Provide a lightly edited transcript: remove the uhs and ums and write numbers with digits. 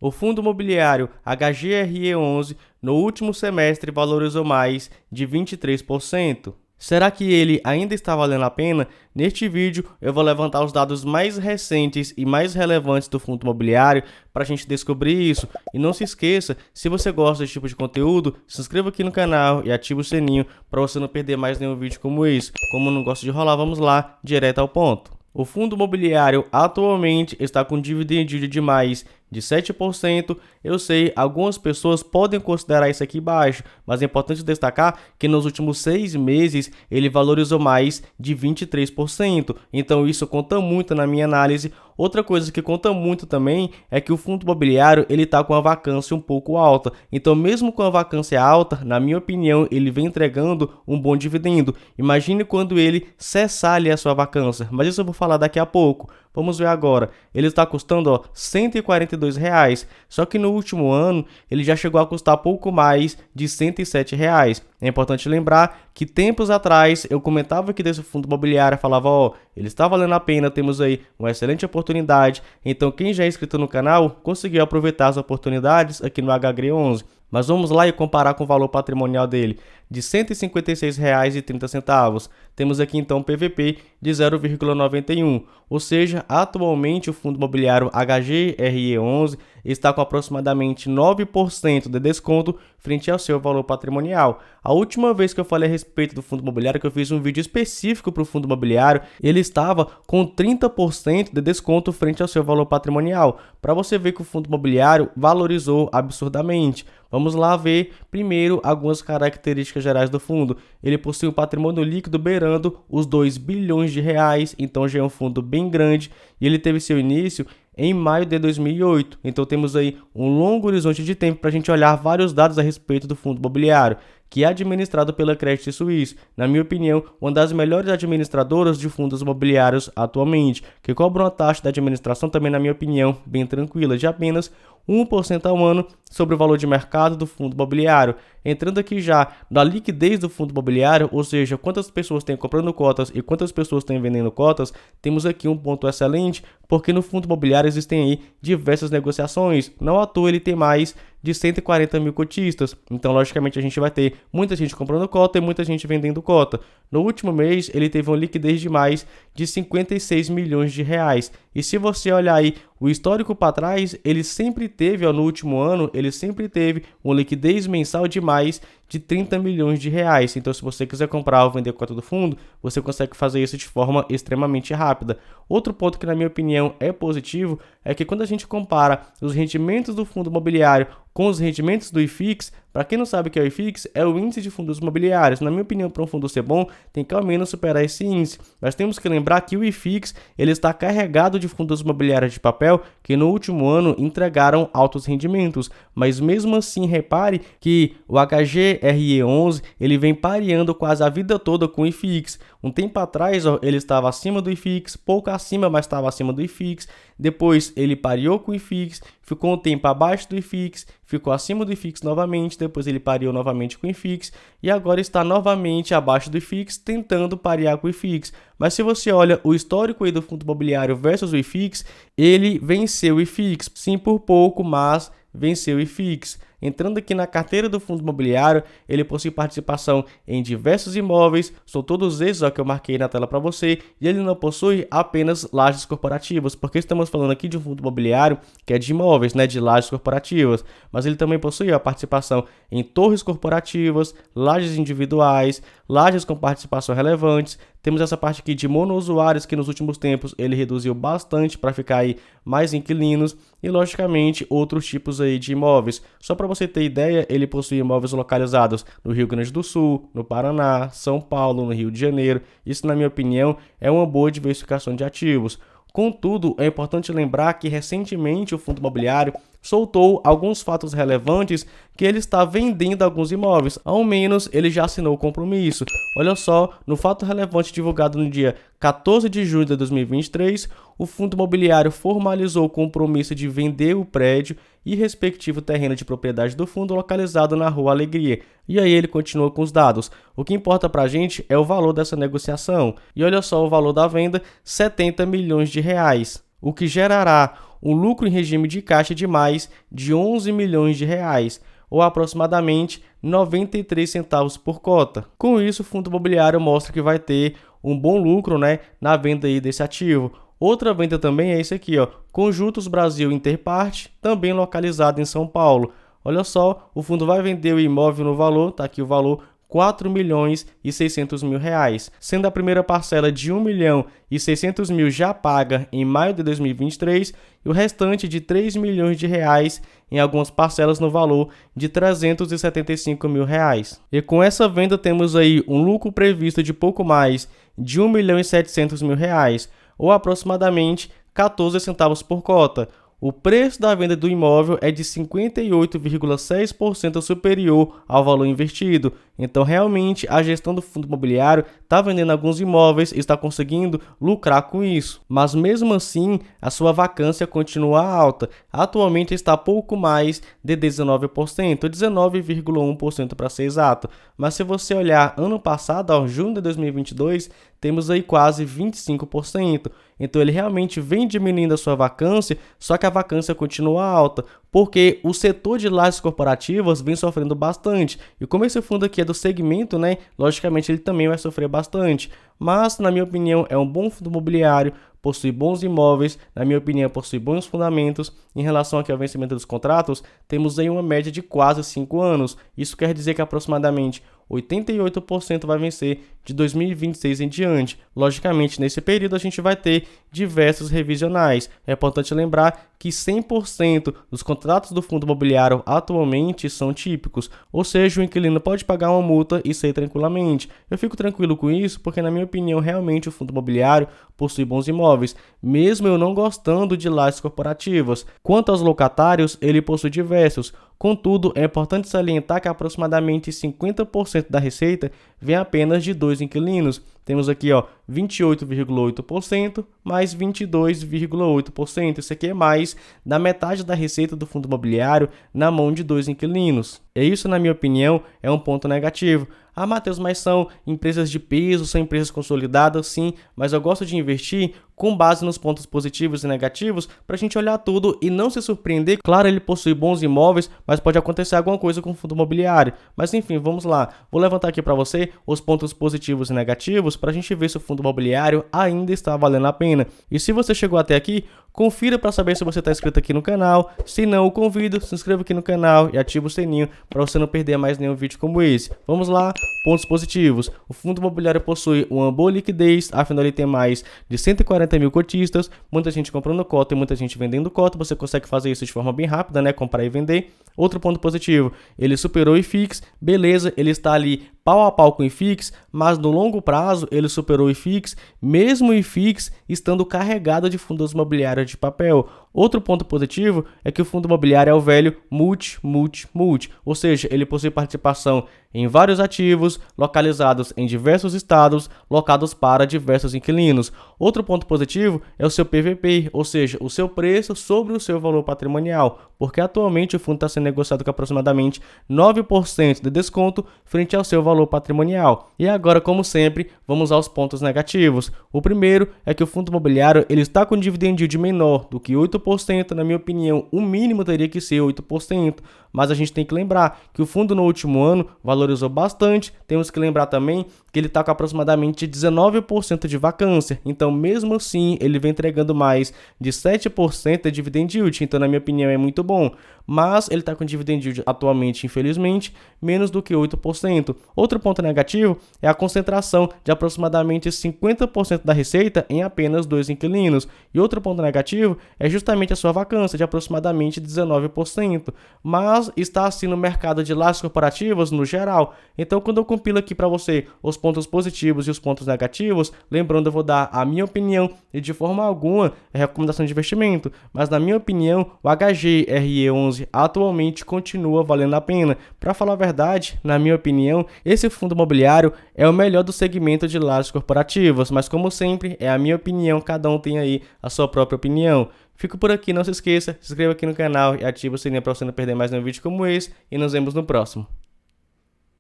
O fundo imobiliário HGRE11 no último semestre valorizou mais de 23%. Será que ele ainda está valendo a pena? Neste vídeo eu vou levantar os dados mais recentes e mais relevantes do fundo imobiliário para a gente descobrir isso. E não se esqueça, se você gosta desse tipo de conteúdo, se inscreva aqui no canal e ative o sininho para você não perder mais nenhum vídeo como esse. Como eu não gosto de enrolar, vamos lá, direto ao ponto. O fundo imobiliário atualmente está com dividend yield de mais de 7%. Eu sei, algumas pessoas podem considerar isso aqui baixo, mas é importante destacar que nos últimos 6 meses ele valorizou mais de 23%. Então isso conta muito na minha análise. Outra coisa que conta muito também é que o fundo imobiliário ele está com a vacância um pouco alta. Então mesmo com a vacância alta, na minha opinião, ele vem entregando um bom dividendo. Imagine quando ele cessar ali a sua vacância, mas isso eu vou falar daqui a pouco. Vamos ver agora, ele está custando R$ 142, só que no último ano ele já chegou a custar pouco mais de R$ 107. É importante lembrar que tempos atrás eu comentava aqui desse fundo imobiliário, falava, ele está valendo a pena, temos aí uma excelente oportunidade, então quem já é inscrito no canal conseguiu aproveitar as oportunidades aqui no HGRE11. Mas vamos lá e comparar com o valor patrimonial dele, de R$ 156,30. Temos aqui então um PVP de 0,91, ou seja, atualmente o fundo imobiliário HGRE11 está com aproximadamente 9% de desconto frente ao seu valor patrimonial. A última vez que eu falei a respeito do fundo imobiliário, que eu fiz um vídeo específico para o fundo imobiliário, ele estava com 30% de desconto frente ao seu valor patrimonial, para você ver que o fundo imobiliário valorizou absurdamente. Vamos lá ver primeiro algumas características gerais do fundo. Ele possui um patrimônio líquido beirando os R$ 2 bilhões, então já é um fundo bem grande e ele teve seu início em maio de 2008. Então temos aí um longo horizonte de tempo para a gente olhar vários dados a respeito do fundo imobiliário, que é administrado pela Credit Suisse. Na minha opinião, uma das melhores administradoras de fundos imobiliários atualmente, que cobra uma taxa de administração também, na minha opinião, bem tranquila, de apenas 1% ao ano sobre o valor de mercado do fundo imobiliário. Entrando aqui já na liquidez do fundo imobiliário, ou seja, quantas pessoas têm comprando cotas e quantas pessoas têm vendendo cotas, temos aqui um ponto excelente, porque no fundo imobiliário existem aí diversas negociações. Não à toa ele tem mais de 140 mil cotistas, então logicamente a gente vai ter muita gente comprando cota e muita gente vendendo cota. No último mês ele teve uma liquidez de mais de 56 milhões de reais. E se você olhar aí o histórico para trás, ele sempre teve, no último ano, ele sempre teve uma liquidez mensal de mais de 30 milhões de reais. Então se você quiser comprar ou vender cota do fundo, você consegue fazer isso de forma extremamente rápida. Outro ponto que na minha opinião é positivo é que quando a gente compara os rendimentos do fundo imobiliário com os rendimentos do IFIX, para quem não sabe o que é o IFIX, é o índice de fundos imobiliários. Na minha opinião, para um fundo ser bom, tem que ao menos superar esse índice. Mas temos que lembrar que o IFIX ele está carregado de fundos imobiliários de papel que no último ano entregaram altos rendimentos. Mas mesmo assim, repare que o HGRE11 ele vem pareando quase a vida toda com o IFIX. Um tempo atrás, ele estava acima do IFIX, pouco acima, mas estava acima do IFIX. Depois ele pareou com o IFIX, ficou um tempo abaixo do IFIX, ficou acima do IFIX novamente, depois ele pareou novamente com o IFIX e agora está novamente abaixo do IFIX, tentando parear com o IFIX. Mas se você olha o histórico aí do fundo imobiliário versus o IFIX, ele venceu o IFIX, sim por pouco, mas venceu o IFIX. Entrando aqui na carteira do fundo imobiliário, ele possui participação em diversos imóveis, são todos esses que eu marquei na tela para você, e ele não possui apenas lajes corporativas, porque estamos falando aqui de um fundo imobiliário que é de imóveis, de lajes corporativas, mas ele também possui a participação em torres corporativas, lajes individuais, lajes com participação relevantes. Temos essa parte aqui de monousuários que nos últimos tempos ele reduziu bastante para ficar aí mais inquilinos e logicamente outros tipos aí de imóveis. Só para você ter ideia, ele possui imóveis localizados no Rio Grande do Sul, no Paraná, São Paulo, no Rio de Janeiro. Isso, na minha opinião, é uma boa diversificação de ativos. Contudo, é importante lembrar que recentemente o fundo imobiliário soltou alguns fatos relevantes que ele está vendendo alguns imóveis, ao menos ele já assinou o compromisso. Olha só, no fato relevante divulgado no dia 14 de junho de 2023, o fundo imobiliário formalizou o compromisso de vender o prédio e respectivo terreno de propriedade do fundo localizado na Rua Alegria. E aí ele continua com os dados. O que importa pra gente é o valor dessa negociação. E olha só o valor da venda, R$ 70 milhões, o que gerará um lucro em regime de caixa de mais de 11 milhões de reais, ou aproximadamente 93 centavos por cota. Com isso, o fundo imobiliário mostra que vai ter um bom lucro, né, na venda aí desse ativo. Outra venda também é esse aqui, ó, Conjuntos Brasil Interparte, também localizado em São Paulo. Olha só, o fundo vai vender o imóvel no valor, tá aqui o valor, 4 milhões e 600 mil reais, sendo a primeira parcela de 1 milhão e 600 mil já paga em maio de 2023 e o restante de 3 milhões de reais em algumas parcelas no valor de 375 mil reais. E com essa venda temos aí um lucro previsto de pouco mais de 1 milhão e 700 mil reais, ou aproximadamente 14 centavos por cota. O preço da venda do imóvel é de 58,6% superior ao valor investido. Então, realmente, a gestão do fundo imobiliário está vendendo alguns imóveis e está conseguindo lucrar com isso. Mas, mesmo assim, a sua vacância continua alta. Atualmente está pouco mais de 19%, 19,1% para ser exato. Mas, se você olhar ano passado, ao junho de 2022, temos aí quase 25%. Então, ele realmente vem diminuindo a sua vacância, só que a vacância continua alta, porque o setor de lajes corporativas vem sofrendo bastante. E como esse fundo aqui é do segmento, né, logicamente ele também vai sofrer bastante. Mas, na minha opinião, é um bom fundo imobiliário, possui bons imóveis, na minha opinião, possui bons fundamentos. Em relação aqui ao vencimento dos contratos, temos aí uma média de quase 5 anos. Isso quer dizer que aproximadamente 88% vai vencer de 2026 em diante. Logicamente, nesse período a gente vai ter diversos revisionais. É importante lembrar que 100% dos contratos do fundo imobiliário atualmente são típicos, ou seja, o inquilino pode pagar uma multa e sair tranquilamente. Eu fico tranquilo com isso porque, na minha opinião, realmente o fundo imobiliário possui bons imóveis, mesmo eu não gostando de lajes corporativas. Quanto aos locatários, ele possui diversos. Contudo, é importante salientar que aproximadamente 50% da receita vem apenas de 2 inquilinos. Temos aqui, ó, 28,8% mais 22,8%. Isso aqui é mais da metade da receita do fundo imobiliário na mão de 2 inquilinos. E isso, na minha opinião, é um ponto negativo. Ah, Matheus, mas são empresas de peso, são empresas consolidadas, sim, mas eu gosto de investir com base nos pontos positivos e negativos para a gente olhar tudo e não se surpreender. Claro, ele possui bons imóveis, mas pode acontecer alguma coisa com o fundo imobiliário. Mas enfim, vamos lá. Vou levantar aqui para você os pontos positivos e negativos para a gente ver se o fundo imobiliário ainda está valendo a pena. E se você chegou até aqui, confira para saber se você está inscrito aqui no canal. Se não, eu convido, se inscreva aqui no canal e ative o sininho para você não perder mais nenhum vídeo como esse. Vamos lá, pontos positivos. O fundo imobiliário possui uma boa liquidez, afinal ele tem mais de 140 mil cotistas, muita gente comprando cota e muita gente vendendo cota. Você consegue fazer isso de forma bem rápida, né? Comprar e vender. Outro ponto positivo, ele superou o IFIX, beleza, ele está ali pau a pau com o IFIX, mas no longo prazo ele superou o IFIX, mesmo o IFIX estando carregado de fundos imobiliários de papel. Outro ponto positivo é que o fundo imobiliário é o velho multi, ou seja, ele possui participação em vários ativos, localizados em diversos estados, locados para diversos inquilinos. Outro ponto positivo é o seu PVP, ou seja, o seu preço sobre o seu valor patrimonial, porque atualmente o fundo está sendo negociado com aproximadamente 9% de desconto frente ao seu valor patrimonial. E agora, como sempre, vamos aos pontos negativos. O primeiro é que o fundo imobiliário ele está com dividend yield menor do que 8%, na minha opinião, o mínimo teria que ser 8%, mas a gente tem que lembrar que o fundo no último ano valorizou bastante. Temos que lembrar também que ele está com aproximadamente 19% de vacância, então mesmo assim ele vem entregando mais de 7% de dividend yield, então na minha opinião é muito bom, mas ele está com dividend yield atualmente, infelizmente, menos do que 8%. Outro ponto negativo é a concentração de aproximadamente 50% da receita em apenas 2 inquilinos, e outro ponto negativo é justamente a sua vacância de aproximadamente 19%, mas está assim no mercado de lajes corporativas no geral. Então, quando eu compilo aqui para você os pontos positivos e os pontos negativos, lembrando, eu vou dar a minha opinião e de forma alguma é recomendação de investimento, mas na minha opinião, o HGRE11 atualmente continua valendo a pena. Para falar a verdade, na minha opinião, esse fundo imobiliário é o melhor do segmento de lajes corporativas, mas como sempre, é a minha opinião, cada um tem aí a sua própria opinião. Fico por aqui, não se esqueça, se inscreva aqui no canal e ative o sininho para você não perder mais nenhum vídeo como esse e nos vemos no próximo.